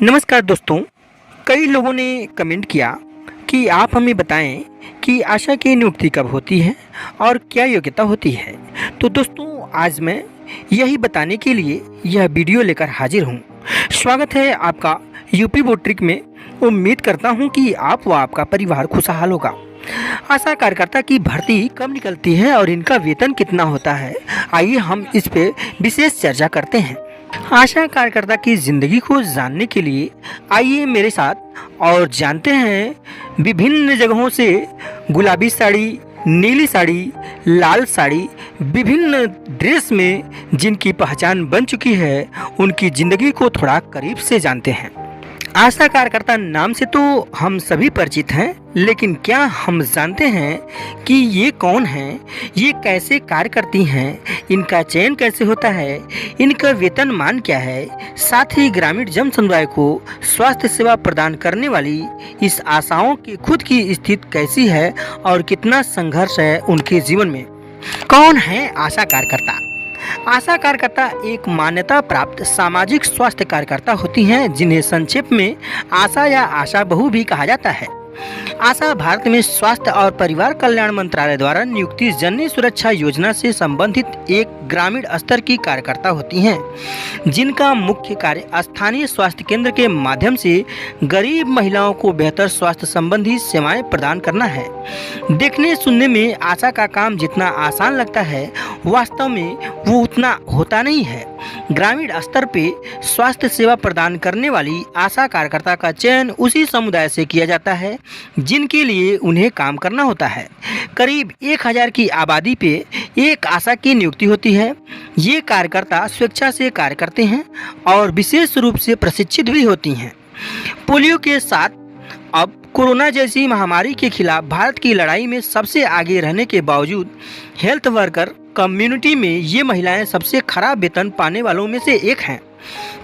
नमस्कार दोस्तों, कई लोगों ने कमेंट किया कि आप हमें बताएं कि आशा की नियुक्ति कब होती है और क्या योग्यता होती है। तो दोस्तों, आज मैं यही बताने के लिए यह वीडियो लेकर हाजिर हूं। स्वागत है आपका यूपी बोर्ड ट्रिक में। उम्मीद करता हूं कि आप व आपका परिवार खुशहाल होगा। आशा कार्यकर्ता की भर्ती कब निकलती है और इनका वेतन कितना होता है, आइए हम इस पे विशेष चर्चा करते हैं। आशा कार्यकर्ता की ज़िंदगी को जानने के लिए आइए मेरे साथ और जानते हैं विभिन्न जगहों से गुलाबी साड़ी, नीली साड़ी, लाल साड़ी, विभिन्न ड्रेस में जिनकी पहचान बन चुकी है, उनकी ज़िंदगी को थोड़ा करीब से जानते हैं। आशा कार्यकर्ता नाम से तो हम सभी परिचित हैं, लेकिन क्या हम जानते हैं कि ये कौन हैं, ये कैसे कार्य करती हैं, इनका चयन कैसे होता है, इनका वेतनमान क्या है, साथ ही ग्रामीण जन समुदाय को स्वास्थ्य सेवा प्रदान करने वाली इस आशाओं की खुद की स्थिति कैसी है और कितना संघर्ष है उनके जीवन में। कौन है आशा कार्यकर्ता? आशा कार्यकर्ता एक मान्यता प्राप्त सामाजिक स्वास्थ्य कार्यकर्ता होती हैं, जिन्हें संक्षेप में आशा या आशा बहु भी कहा जाता है। आशा भारत में स्वास्थ्य और परिवार कल्याण मंत्रालय द्वारा नियुक्ति जननी सुरक्षा योजना से संबंधित एक ग्रामीण स्तर की कार्यकर्ता होती हैं, जिनका मुख्य कार्य स्थानीय स्वास्थ्य केंद्र के माध्यम से गरीब महिलाओं को बेहतर स्वास्थ्य संबंधी सेवाएं प्रदान करना है। देखने सुनने में आशा का काम जितना आसान लगता है, वास्तव में वो उतना होता नहीं है। ग्रामीण स्तर पे स्वास्थ्य सेवा प्रदान करने वाली आशा कार्यकर्ता का चयन उसी समुदाय से किया जाता है जिनके लिए उन्हें काम करना होता है। करीब 1000 की आबादी पे एक आशा की नियुक्ति होती है। ये कार्यकर्ता स्वेच्छा से कार्य करते हैं और विशेष रूप से प्रशिक्षित भी होती हैं। पोलियो के साथ अब कोरोना जैसी महामारी के खिलाफ भारत की लड़ाई में सबसे आगे रहने के बावजूद हेल्थ वर्कर कम्युनिटी में ये महिलाएं सबसे खराब वेतन पाने वालों में से एक हैं,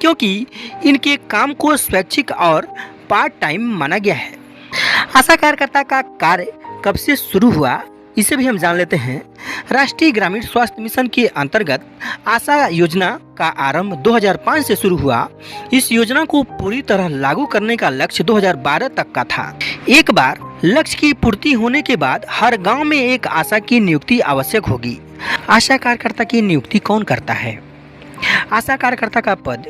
क्योंकि इनके काम को स्वैच्छिक और पार्ट टाइम माना गया है। आशा कार्यकर्ता का कार्य कब से शुरू हुआ, इसे भी हम जान लेते हैं। राष्ट्रीय ग्रामीण स्वास्थ्य मिशन के अंतर्गत आशा योजना का आरंभ 2005 से शुरू हुआ। इस योजना को पूरी तरह लागू करने का लक्ष्य 2012 तक का था। एक बार लक्ष्य की पूर्ति होने के बाद हर गांव में एक आशा की नियुक्ति आवश्यक होगी। आशा कार्यकर्ता की नियुक्ति कौन करता है? आशा कार्यकर्ता का पद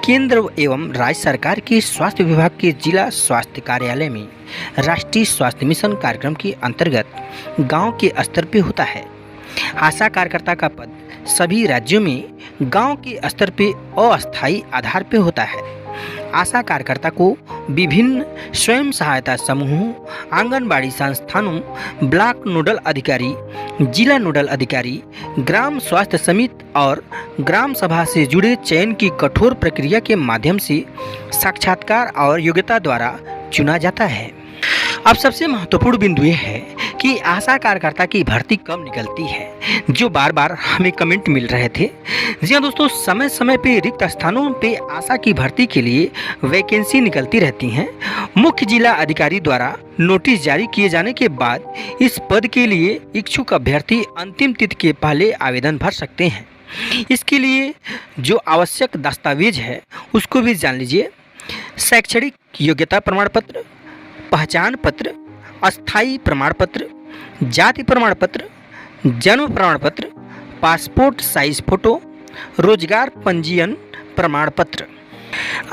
केंद्र एवं राज्य सरकार के स्वास्थ्य विभाग के जिला स्वास्थ्य कार्यालय में राष्ट्रीय स्वास्थ्य मिशन कार्यक्रम के अंतर्गत गांव के स्तर पे होता है। आशा कार्यकर्ता का पद सभी राज्यों में गांव के स्तर पे अस्थायी आधार पे होता है। आशा कार्यकर्ता को विभिन्न स्वयं सहायता समूहों, आंगनबाड़ी संस्थानों, ब्लॉक नोडल अधिकारी, जिला नोडल अधिकारी, ग्राम स्वास्थ्य समिति और ग्राम सभा से जुड़े चयन की कठोर प्रक्रिया के माध्यम से साक्षात्कार और योग्यता द्वारा चुना जाता है। अब सबसे महत्वपूर्ण बिंदु यह है कि आशा कार्यकर्ता की भर्ती कब निकलती है, जो बार बार हमें कमेंट मिल रहे थे। जी हाँ दोस्तों, समय समय पे रिक्त स्थानों पे आशा की भर्ती के लिए वैकेंसी निकलती रहती हैं। मुख्य जिला अधिकारी द्वारा नोटिस जारी किए जाने के बाद इस पद के लिए इच्छुक अभ्यर्थी अंतिम तिथि के पहले आवेदन भर सकते हैं। इसके लिए जो आवश्यक दस्तावेज है उसको भी जान लीजिए। शैक्षणिक योग्यता प्रमाण पत्र, पहचान पत्र, अस्थायी प्रमाण पत्र, जाति प्रमाण पत्र, जन्म प्रमाण पत्र, पासपोर्ट साइज फोटो, रोजगार पंजीयन प्रमाण पत्र।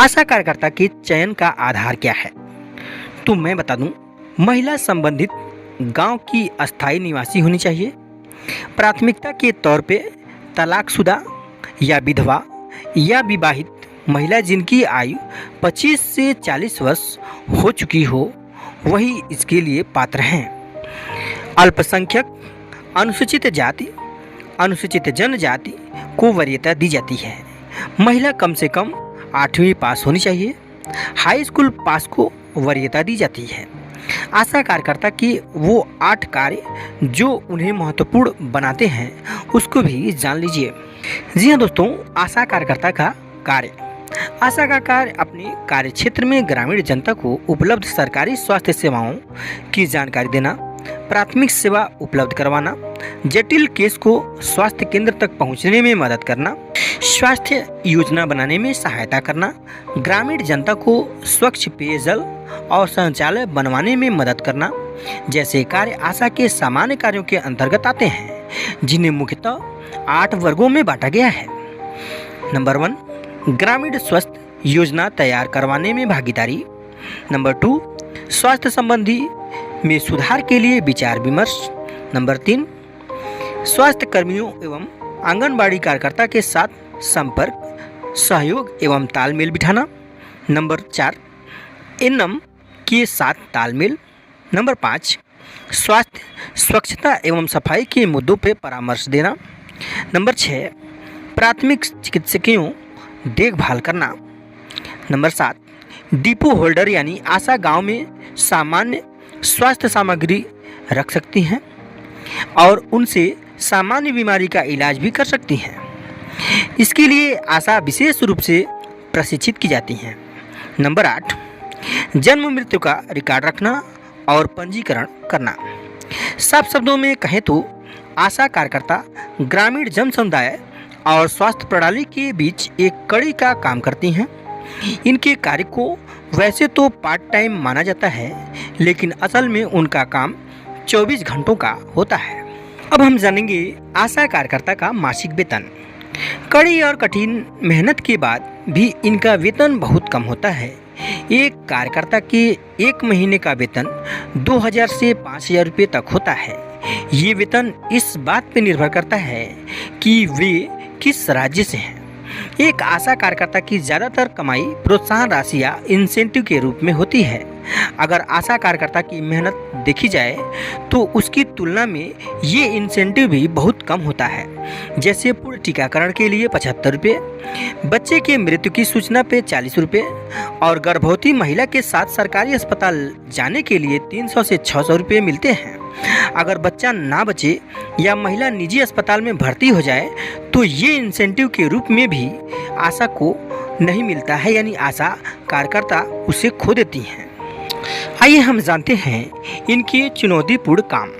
आशा कार्यकर्ता के चयन का आधार क्या है, तो मैं बता दूं। महिला संबंधित गांव की अस्थायी निवासी होनी चाहिए। प्राथमिकता के तौर पे तलाकशुदा या विधवा या विवाहित महिला जिनकी आयु 25 से 40 वर्ष हो चुकी हो, वही इसके लिए पात्र हैं। अल्पसंख्यक, अनुसूचित जाति, अनुसूचित जनजाति को वरीयता दी जाती है। महिला कम से कम 8वीं पास होनी चाहिए। हाई स्कूल पास को वरीयता दी जाती है। आशा कार्यकर्ता की वो 8 कार्य जो उन्हें महत्वपूर्ण बनाते हैं, उसको भी जान लीजिए। जी हाँ दोस्तों, आशा कार्यकर्ता का कार्य। आशा का कार्य अपने कार्य क्षेत्र में ग्रामीण जनता को उपलब्ध सरकारी स्वास्थ्य सेवाओं की जानकारी देना, प्राथमिक सेवा उपलब्ध करवाना, जटिल केस को स्वास्थ्य केंद्र तक पहुंचने में मदद करना, स्वास्थ्य योजना बनाने में सहायता करना, ग्रामीण जनता को स्वच्छ पेयजल और शौचालय बनवाने में मदद करना जैसे कार्य आशा के सामान्य कार्यों के अंतर्गत आते हैं, जिन्हें मुख्यतः 8 वर्गों में बांटा गया है। नंबर 1, ग्रामीण स्वास्थ्य योजना तैयार करवाने में भागीदारी। नंबर 2, स्वास्थ्य संबंधी में सुधार के लिए विचार विमर्श। नंबर 3, स्वास्थ्य कर्मियों एवं आंगनबाड़ी कार्यकर्ता के साथ संपर्क, सहयोग एवं तालमेल बिठाना। नंबर 4, एनएम के साथ तालमेल। नंबर 5, स्वास्थ्य, स्वच्छता एवं सफाई के मुद्दों पर परामर्श देना। नंबर 6, प्राथमिक चिकित्सकों देखभाल करना। नंबर 7, डिपो होल्डर यानी आशा गांव में सामान्य स्वास्थ्य सामग्री रख सकती हैं और उनसे सामान्य बीमारी का इलाज भी कर सकती हैं। इसके लिए आशा विशेष रूप से प्रशिक्षित की जाती हैं। नंबर 8, जन्म मृत्यु का रिकॉर्ड रखना और पंजीकरण करना। साफ शब्दों में कहें तो आशा कार्यकर्ता ग्रामीण जन समुदाय और स्वास्थ्य प्रणाली के बीच एक कड़ी का काम करती हैं। इनके कार्य को वैसे तो पार्ट टाइम माना जाता है, लेकिन असल में उनका काम 24 घंटों का होता है। अब हम जानेंगे आशा कार्यकर्ता का मासिक वेतन। कड़ी और कठिन मेहनत के बाद भी इनका वेतन बहुत कम होता है। एक कार्यकर्ता के 1 महीने का वेतन 2000 से 5000 रुपये तक होता है। ये वेतन इस बात पर निर्भर करता है कि वे किस राज्य से हैं। एक आशा कार्यकर्ता की ज़्यादातर कमाई प्रोत्साहन राशि या इंसेंटिव के रूप में होती है। अगर आशा कार्यकर्ता की मेहनत देखी जाए तो उसकी तुलना में ये इंसेंटिव भी बहुत कम होता है। जैसे पूर्ण टीकाकरण के लिए 75 रुपये, बच्चे के मृत्यु की सूचना पे 40 रुपये और गर्भवती महिला के साथ सरकारी अस्पताल जाने के लिए 300 से 600 रुपये मिलते हैं। अगर बच्चा ना बचे या महिला निजी अस्पताल में भर्ती हो जाए तो ये इंसेंटिव के रूप में भी आशा को नहीं मिलता है, यानी आशा कार्यकर्ता उसे खो देती हैं। आइए हम जानते हैं इनके चुनौतीपूर्ण काम।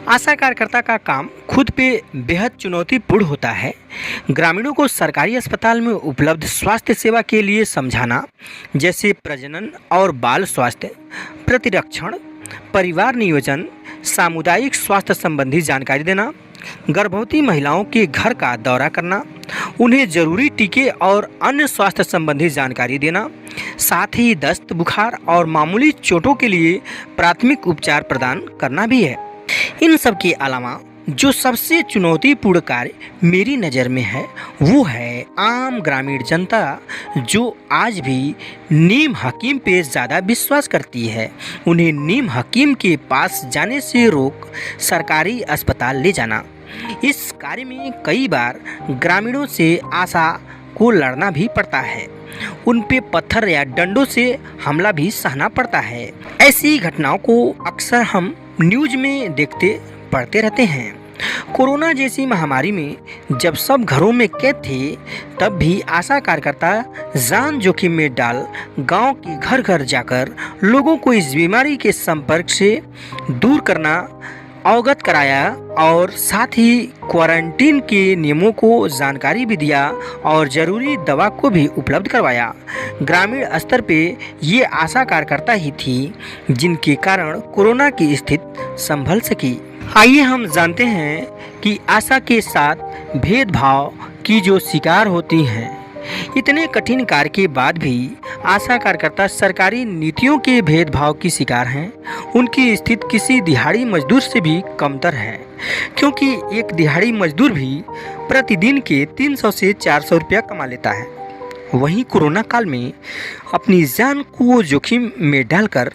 आशा कार्यकर्ता का काम खुद पे बेहद चुनौतीपूर्ण होता है। ग्रामीणों को सरकारी अस्पताल में उपलब्ध स्वास्थ्य सेवा के लिए समझाना, जैसे प्रजनन और बाल स्वास्थ्य, प्रतिरक्षण, परिवार नियोजन, सामुदायिक स्वास्थ्य संबंधी जानकारी देना, गर्भवती महिलाओं के घर का दौरा करना, उन्हें जरूरी टीके और अन्य स्वास्थ्य संबंधी जानकारी देना, साथ ही दस्त, बुखार और मामूली चोटों के लिए प्राथमिक उपचार प्रदान करना भी है। इन सब के अलावा जो सबसे चुनौतीपूर्ण कार्य मेरी नज़र में है वो है आम ग्रामीण जनता, जो आज भी नीम हकीम पे ज़्यादा विश्वास करती है। उन्हें नीम हकीम के पास जाने से रोक सरकारी अस्पताल ले जाना। इस कार्य में कई बार ग्रामीणों से आशा को लड़ना भी पड़ता है। उन पे पत्थर या डंडों से हमला भी सहना पड़ता है। ऐसी घटनाओं को अक्सर हम न्यूज़ में देखते पढ़ते रहते हैं। कोरोना जैसी महामारी में जब सब घरों में कैद थे, तब भी आशा कार्यकर्ता जान जोखिम में डाल गांव के घर घर जाकर लोगों को इस बीमारी के संपर्क से दूर करना अवगत कराया और साथ ही क्वारंटीन के नियमों को जानकारी भी दिया और ज़रूरी दवा को भी उपलब्ध करवाया। ग्रामीण स्तर पे ये आशा कार्यकर्ता ही थी जिनके कारण कोरोना की स्थिति संभल सकी। आइए हम जानते हैं कि आशा के साथ भेदभाव की जो शिकार होती हैं। इतने कठिन कार्य के बाद भी आशा कार्यकर्ता सरकारी नीतियों के भेदभाव की शिकार हैं। उनकी स्थिति किसी दिहाड़ी मजदूर से भी कमतर है, क्योंकि एक दिहाड़ी मजदूर भी प्रतिदिन के 300 से 400 रुपया कमा लेता है। वहीं कोरोना काल में अपनी जान को जोखिम में डालकर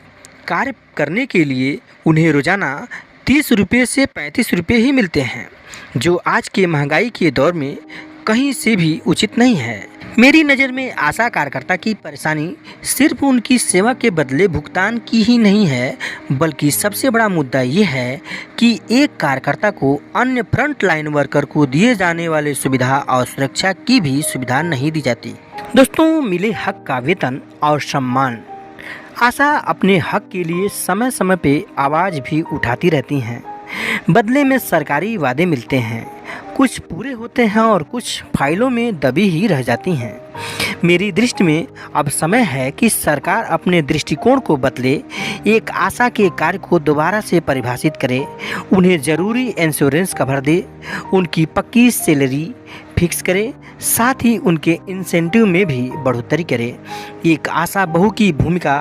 कार्य करने के लिए उन्हें रोजाना 30 रुपये से 35 रुपये ही मिलते हैं, जो आज के महंगाई के दौर में कहीं से भी उचित नहीं है। मेरी नज़र में आशा कार्यकर्ता की परेशानी सिर्फ उनकी सेवा के बदले भुगतान की ही नहीं है, बल्कि सबसे बड़ा मुद्दा ये है कि एक कार्यकर्ता को अन्य फ्रंट लाइन वर्कर को दिए जाने वाले सुविधा और सुरक्षा की भी सुविधा नहीं दी जाती। दोस्तों, मिले हक का वेतन और सम्मान आशा अपने हक के लिए समय समय पे आवाज़ भी उठाती रहती हैं। बदले में सरकारी वादे मिलते हैं, कुछ पूरे होते हैं और कुछ फाइलों में दबी ही रह जाती हैं। मेरी दृष्टि में अब समय है कि सरकार अपने दृष्टिकोण को बदले, एक आशा के कार्य को दोबारा से परिभाषित करे, उन्हें ज़रूरी इंश्योरेंस कवर दे, उनकी पक्की सैलरी फिक्स करे, साथ ही उनके इंसेंटिव में भी बढ़ोतरी करे। एक आशा बहू की भूमिका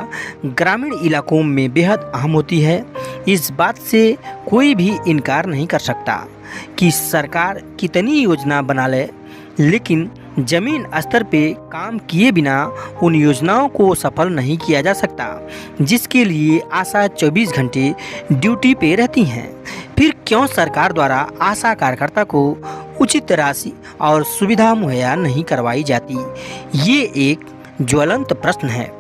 ग्रामीण इलाकों में बेहद अहम होती है। इस बात से कोई भी इनकार नहीं कर सकता कि सरकार कितनी योजना बना ले, लेकिन जमीन स्तर पे काम किए बिना उन योजनाओं को सफल नहीं किया जा सकता, जिसके लिए आशा 24 घंटे ड्यूटी पे रहती हैं। फिर क्यों सरकार द्वारा आशा कार्यकर्ता को उचित राशि और सुविधा मुहैया नहीं करवाई जाती? ये एक ज्वलंत प्रश्न है।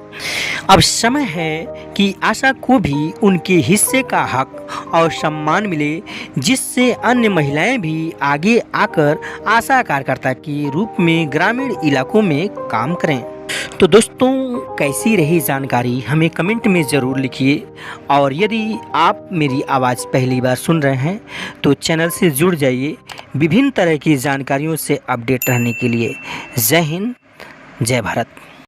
अब समय है कि आशा को भी उनके हिस्से का हक और सम्मान मिले, जिससे अन्य महिलाएं भी आगे आकर आशा कार्यकर्ता के रूप में ग्रामीण इलाकों में काम करें। तो दोस्तों, कैसी रही जानकारी हमें कमेंट में ज़रूर लिखिए, और यदि आप मेरी आवाज़ पहली बार सुन रहे हैं तो चैनल से जुड़ जाइए विभिन्न तरह की जानकारियों से अपडेट रहने के लिए। जय हिंद, जय भारत।